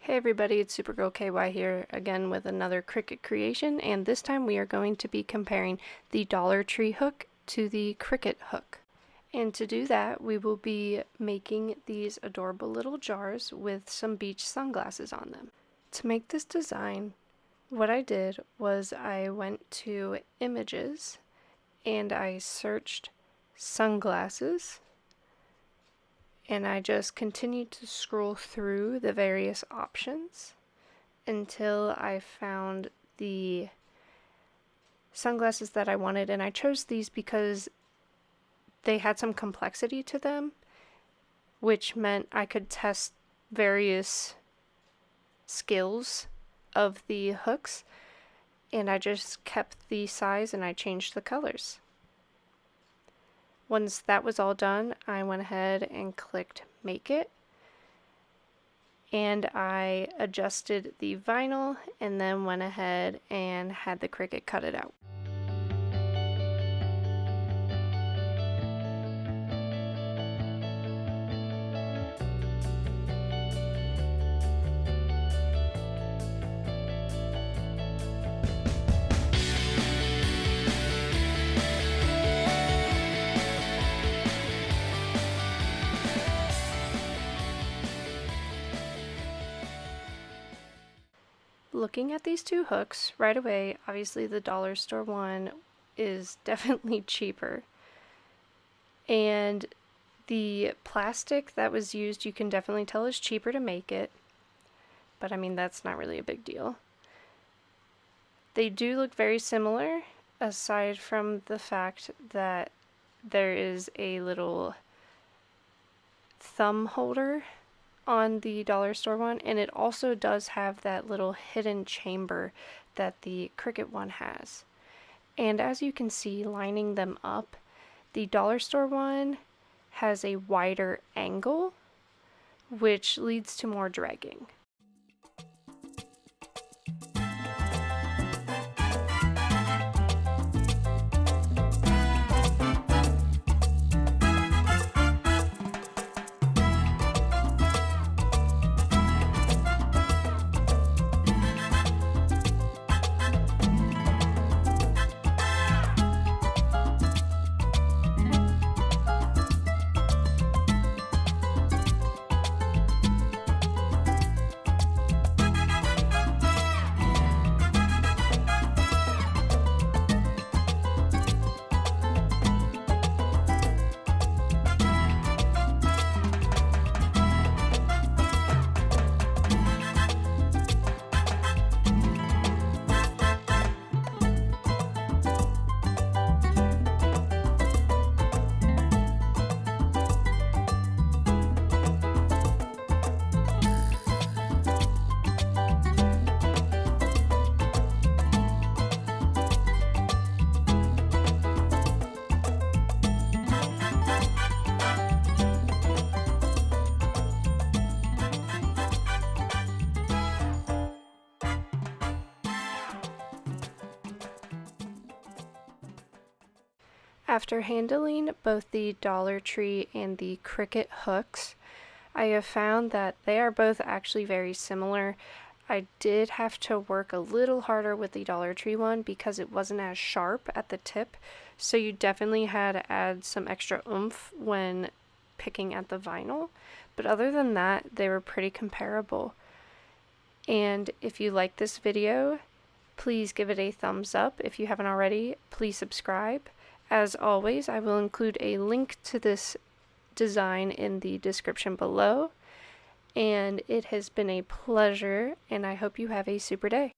Hey everybody, it's Supergirl KY here again with another Cricut creation, and this time we are going to be comparing the Dollar Tree hook to the Cricut hook. And to do that, we will be making these adorable little jars with some beach sunglasses on them. To make this design, what I did was I went to images and I searched sunglasses. And I just continued to scroll through the various options until I found the sunglasses that I wanted, and I chose these because they had some complexity to them, which meant I could test various skills of the hooks, and I just kept the size and I changed the colors. Once that was all done, I went ahead and clicked Make It, and I adjusted the vinyl and then went ahead and had the Cricut cut it out. Looking at these two hooks right away, obviously the dollar store one is definitely cheaper, and the plastic that was used you can definitely tell is cheaper to make it, but I mean that's not really a big deal. They do look very similar aside from the fact that there is a little thumb holder on the dollar store one, and it also does have that little hidden chamber that the Cricut one has. And as you can see, lining them up, the dollar store one has a wider angle, which leads to more dragging. After handling both the Dollar Tree and the Cricut hooks, I have found that they are both actually very similar. I did have to work a little harder with the Dollar Tree one because it wasn't as sharp at the tip, so you definitely had to add some extra oomph when picking at the vinyl. But other than that, they were pretty comparable. And if you like this video, please give it a thumbs up. If you haven't already, please subscribe. As always, I will include a link to this design in the description below, and it has been a pleasure, and I hope you have a super day.